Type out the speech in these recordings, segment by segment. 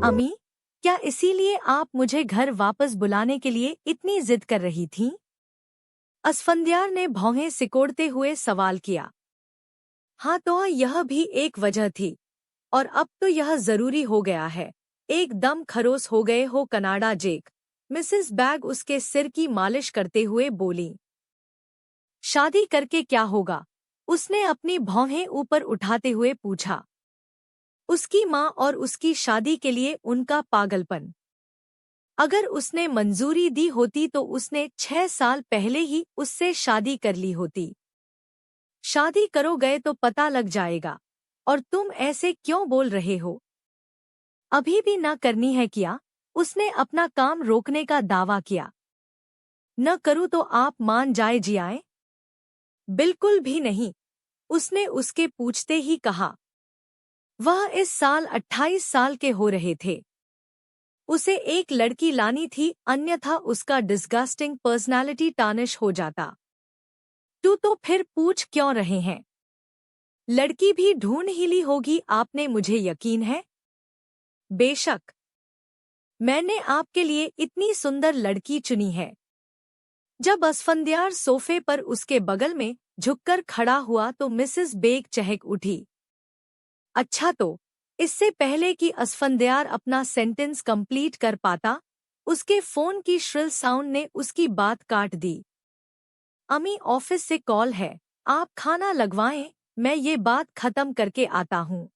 अमी, क्या इसीलिए आप मुझे घर वापस बुलाने के लिए इतनी जिद कर रही थीं? असफंद्यार ने भौहें सिकोड़ते हुए सवाल किया। हाँ, तो यह भी एक वजह थी, और अब तो यह जरूरी हो गया है। एकदम खरोस हो गए हो कनाडा जेक। मिसेस बैग उसके सिर की मालिश करते हुए बोली। शादी करके क्या होगा? उसने अपनी भौहें ऊपर उठाते हुए पूछा। उसकी माँ और उसकी शादी के लिए उनका पागलपन। अगर उसने मंजूरी दी होती तो उसने 6 साल पहले ही उससे शादी कर ली होती। शादी करोगे तो पता लग जाएगा। और तुम ऐसे क्यों बोल रहे हो? अभी भी ना करनी है क्या? उसने अपना काम रोकने का दावा किया। न करूँ तो आप मान जाए जियाए? बिल्कुल भी नहीं, उसने उसके पूछते ही कहा। वह इस साल 28 साल के हो रहे थे। उसे एक लड़की लानी थी, अन्यथा उसका डिस्गस्टिंग पर्सनालिटी टार्निश हो जाता। तो फिर पूछ क्यों रहे हैं? लड़की भी ढूंढ ही ली होगी आपने, मुझे यकीन है। बेशक, मैंने आपके लिए इतनी सुंदर लड़की चुनी है। जब असफंद्यार सोफे पर उसके बगल में झुककर खड़ा हुआ तो मिसेस बेग चहक उठी। अच्छा, तो इससे पहले कि असफंद्यार अपना सेंटेंस कंप्लीट कर पाता, उसके फोन की श्रिल साउंड ने उसकी बात काट दी। अमी, ऑफिस से कॉल है, आप खाना लगवाएं, मैं ये बात खत्म करके आता हूँ।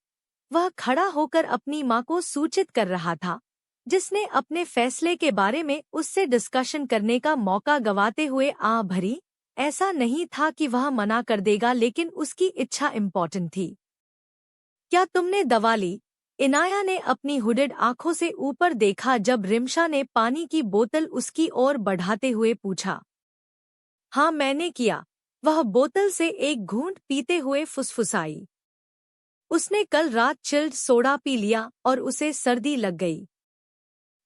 वह खड़ा होकर अपनी माँ को सूचित कर रहा था, जिसने अपने फैसले के बारे में उससे डिस्कशन करने का मौका गवाते हुए आ भरी। ऐसा नहीं था कि वह मना कर देगा, लेकिन उसकी इच्छा इम्पोर्टेंट थी। क्या तुमने दवा ली? इनाया ने अपनी हुडेड आंखों से ऊपर देखा जब रिमशा ने पानी की बोतल उसकी ओर बढ़ाते हुए पूछा। हाँ, मैंने किया। वह बोतल से एक घूंट पीते हुए फुसफुसाई। उसने कल रात चिल्ड सोडा पी लिया और उसे सर्दी लग गई।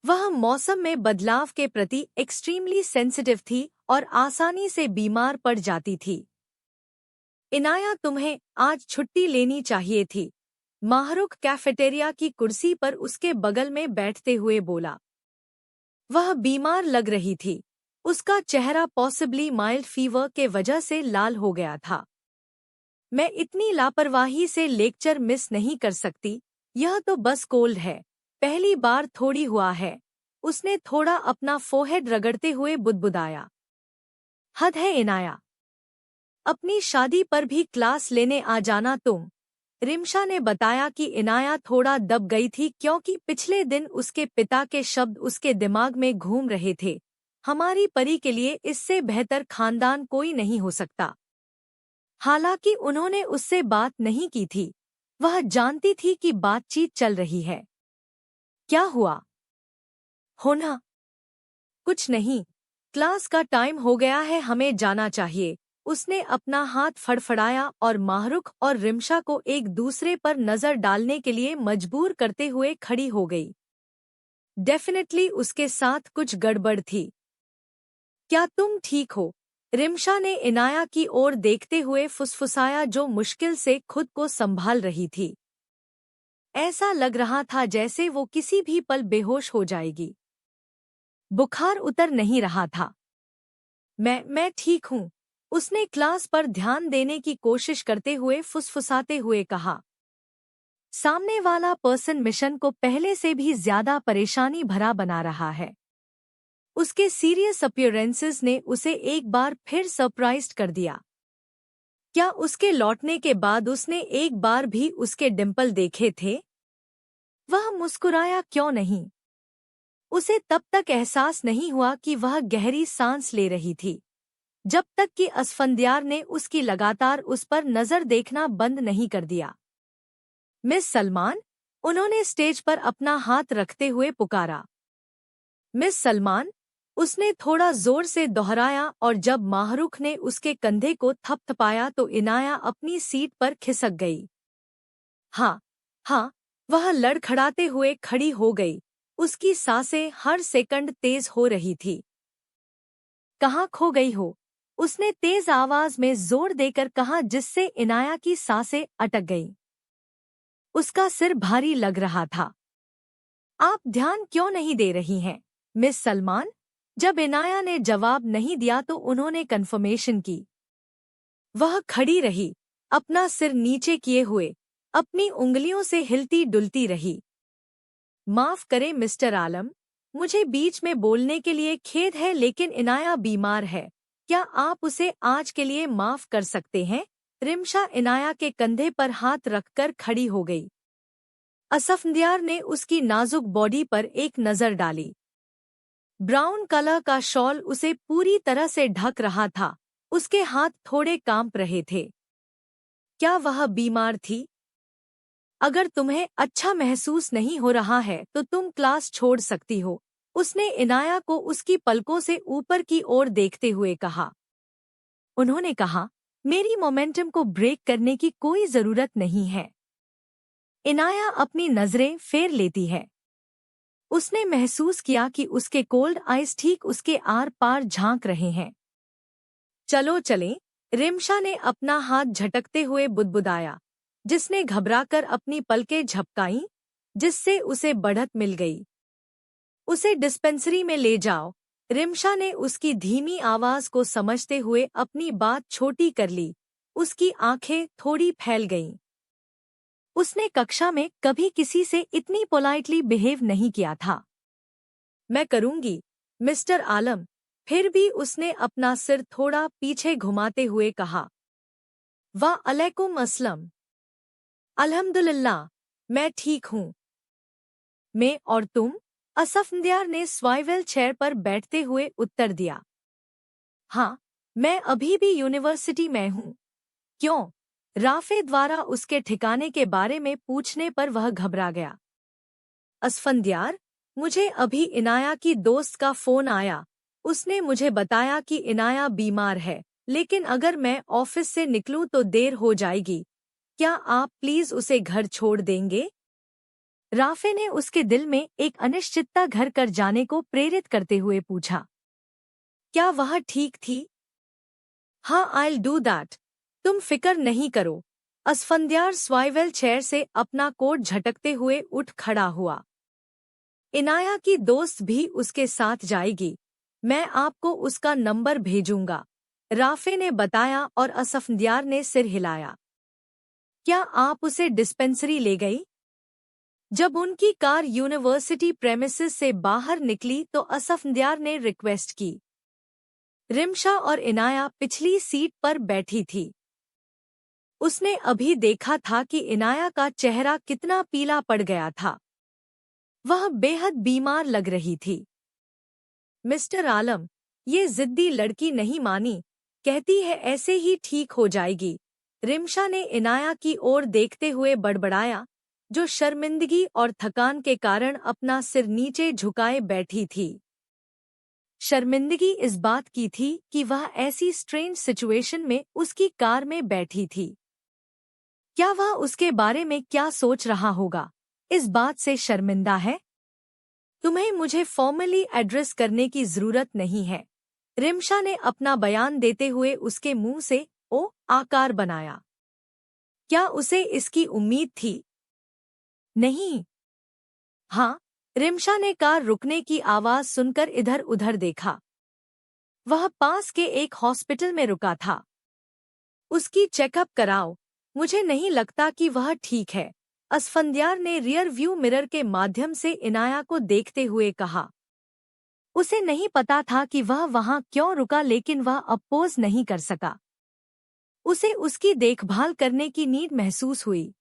वह मौसम में बदलाव के प्रति एक्सट्रीमली सेंसिटिव थी और आसानी से बीमार पड़ जाती थी। इनाया, तुम्हें आज छुट्टी लेनी चाहिए थी, माहरुख कैफेटेरिया की कुर्सी पर उसके बगल में बैठते हुए बोला। वह बीमार लग रही थी। उसका चेहरा पॉसिबली माइल्ड फीवर के वजह से लाल हो गया था। मैं इतनी लापरवाही से लेक्चर मिस नहीं कर सकती, यह तो बस कोल्ड है, पहली बार थोड़ी हुआ है। उसने थोड़ा अपना फोरहेड रगड़ते हुए बुदबुदाया। हद है इनाया, अपनी शादी पर भी क्लास लेने आ जाना तुम। रिमशा ने बताया कि इनाया थोड़ा दब गई थी क्योंकि पिछले दिन उसके पिता के शब्द उसके दिमाग में घूम रहे थे। हमारी परी के लिए इससे बेहतर खानदान कोई नहीं हो सकता। हालांकि उन्होंने उससे बात नहीं की थी, वह जानती थी कि बातचीत चल रही है। क्या हुआ? होना कुछ नहीं, क्लास का टाइम हो गया है, हमें जाना चाहिए। उसने अपना हाथ फड़फड़ाया और माहरुख और रिमशा को एक दूसरे पर नजर डालने के लिए मजबूर करते हुए खड़ी हो गई। डेफिनेटली उसके साथ कुछ गड़बड़ थी। क्या तुम ठीक हो? रिमशा ने इनाया की ओर देखते हुए फुसफुसाया, जो मुश्किल से खुद को संभाल रही थी। ऐसा लग रहा था जैसे वो किसी भी पल बेहोश हो जाएगी। बुखार उतर नहीं रहा था। मैं ठीक हूँ, उसने क्लास पर ध्यान देने की कोशिश करते हुए फुसफुसाते हुए कहा। सामने वाला पर्सन मिशन को पहले से भी ज्यादा परेशानी भरा बना रहा है। उसके सीरियस अपीयरेंसेस ने उसे एक बार फिर सरप्राइज्ड कर दिया। क्या उसके लौटने के बाद उसने एक बार भी उसके डिंपल देखे थे? वह मुस्कुराया क्यों नहीं? उसे तब तक एहसास नहीं हुआ कि वह गहरी सांस ले रही थी, जब तक कि असफंद्यार ने उसकी लगातार उस पर नजर देखना बंद नहीं कर दिया। मिस सलमान, उन्होंने स्टेज पर अपना हाथ रखते हुए पुकारा। मिस सलमान, उसने थोड़ा जोर से दोहराया और जब माहरुख ने उसके कंधे को थपथपाया तो इनाया अपनी सीट पर खिसक गई। हाँ, हाँ, वह लड़खड़ाते हुए खड़ी हो गई। उसकी सांसें हर सेकंड तेज हो रही थी। कहाँ खो गई हो? उसने तेज आवाज में जोर देकर कहा, जिससे इनाया की सांसें अटक गईं। उसका सिर भारी लग रहा था। आप ध्यान क्यों नहीं दे रही हैं, मिस सलमान? जब इनाया ने जवाब नहीं दिया तो उन्होंने कन्फर्मेशन की। वह खड़ी रही, अपना सिर नीचे किए हुए, अपनी उंगलियों से हिलती डुलती रही। माफ करें मिस्टर आलम, मुझे बीच में बोलने के लिए खेद है, लेकिन इनाया बीमार है। क्या आप उसे आज के लिए माफ कर सकते हैं? रिमशा इनाया के कंधे पर हाथ रखकर खड़ी हो गई। असफंदियार ने उसकी नाजुक बॉडी पर एक नजर डाली। ब्राउन कलर का शॉल उसे पूरी तरह से ढक रहा था, उसके हाथ थोड़े कांप रहे थे। क्या वह बीमार थी? अगर तुम्हें अच्छा महसूस नहीं हो रहा है तो तुम क्लास छोड़ सकती हो, उसने इनाया को उसकी पलकों से ऊपर की ओर देखते हुए कहा। उन्होंने कहा, मेरी मोमेंटम को ब्रेक करने की कोई जरूरत नहीं है। इनाया अपनी नजरें फेर लेती है। उसने महसूस किया कि उसके कोल्ड आइस ठीक उसके आर पार झांक रहे हैं। चलो चलें, रिमशा ने अपना हाथ झटकते हुए बुदबुदाया, जिसने घबराकर अपनी पलकें झपकाईं, जिससे उसे बढ़त मिल गई। उसे डिस्पेंसरी में ले जाओ। रिमशा ने उसकी धीमी आवाज को समझते हुए अपनी बात छोटी कर ली। उसकी आंखें थोड़ी फैल गईं। उसने कक्षा में कभी किसी से इतनी पोलाइटली बिहेव नहीं किया था। मैं करूंगी, मिस्टर आलम। फिर भी उसने अपना सिर थोड़ा पीछे घुमाते हुए कहा। वालेकुम अस्सलाम। अल्हम्दुलिल्लाह, मैं ठीक हूँ। मैं और तुम? असफंदियार ने स्वाइवल चेयर पर बैठते हुए उत्तर दिया। हाँ, मैं अभी भी यूनिवर्सिटी में हूँ। क्यों? राफे द्वारा उसके ठिकाने के बारे में पूछने पर वह घबरा गया। असफंदियार, मुझे अभी इनाया की दोस्त का फोन आया। उसने मुझे बताया कि इनाया बीमार है, लेकिन अगर मैं ऑफिस से निकलूं तो देर हो जाएगी। क्या आप प्लीज उसे घर छोड़ देंगे? राफे ने उसके दिल में एक अनिश्चितता घर कर जाने को प्रेरित करते हुए पूछा। क्या वह ठीक थी? हाँ, I'll do that। तुम फिक्र नहीं करो। असफंदियार स्वाइवल चेयर से अपना कोट झटकते हुए उठ खड़ा हुआ। इनाया की दोस्त भी उसके साथ जाएगी। मैं आपको उसका नंबर भेजूंगा, राफे ने बताया और असफंदियार ने सिर हिलाया। क्या आप उसे डिस्पेंसरी ले गई? जब उनकी कार यूनिवर्सिटी प्रेमिसेस से बाहर निकली तो असफंदियार ने रिक्वेस्ट की। रिमशा और इनाया पिछली सीट पर बैठी थी। उसने अभी देखा था कि इनाया का चेहरा कितना पीला पड़ गया था। वह बेहद बीमार लग रही थी। मिस्टर आलम, ये जिद्दी लड़की नहीं मानी, कहती है ऐसे ही ठीक हो जाएगी। रिमशा ने इनाया की ओर देखते हुए बड़बड़ाया, जो शर्मिंदगी और थकान के कारण अपना सिर नीचे झुकाए बैठी थी। शर्मिंदगी इस बात की थी कि वह ऐसी स्ट्रेंज सिचुएशन में उसकी कार में बैठी थी। क्या वह उसके बारे में क्या सोच रहा होगा, इस बात से शर्मिंदा है? तुम्हें मुझे फॉर्मली एड्रेस करने की जरूरत नहीं है, रिमशा ने अपना बयान देते हुए उसके मुंह से ओ आकार बनाया। क्या उसे इसकी उम्मीद थी? नहीं। हाँ, रिमशा ने कार रुकने की आवाज सुनकर इधर उधर देखा। वह पास के एक हॉस्पिटल में रुका था। उसकी चेकअप कराओ, मुझे नहीं लगता कि वह ठीक है, असफंदियार ने रियर व्यू मिरर के माध्यम से इनाया को देखते हुए कहा। उसे नहीं पता था कि वह वहां क्यों रुका, लेकिन वह अपोज नहीं कर सका। उसे उसकी देखभाल करने की नीड महसूस हुई।